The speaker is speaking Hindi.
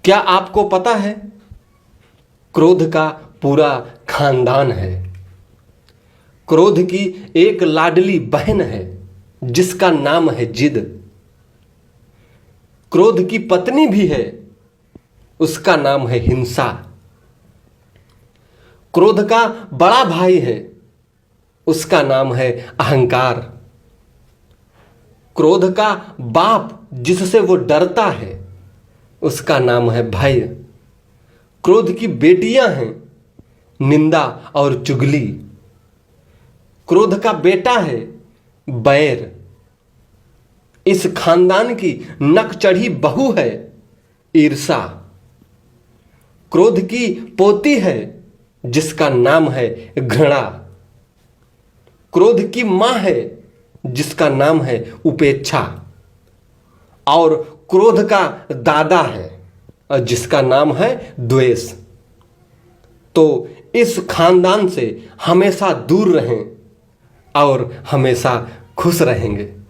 क्या आपको पता है, क्रोध का पूरा खानदान है। क्रोध की एक लाडली बहन है जिसका नाम है जिद। क्रोध की पत्नी भी है, उसका नाम है हिंसा। क्रोध का बड़ा भाई है, उसका नाम है अहंकार। क्रोध का बाप जिससे वो डरता है, उसका नाम है भय। क्रोध की बेटियां हैं निंदा और चुगली। क्रोध का बेटा है बैर। इस खानदान की नक चढ़ी बहू है ईर्षा। क्रोध की पोती है जिसका नाम है घृणा। क्रोध की मां है जिसका नाम है उपेक्षा। और क्रोध का दादा है जिसका नाम है द्वेष। तो इस खानदान से हमेशा दूर रहें और हमेशा खुश रहेंगे।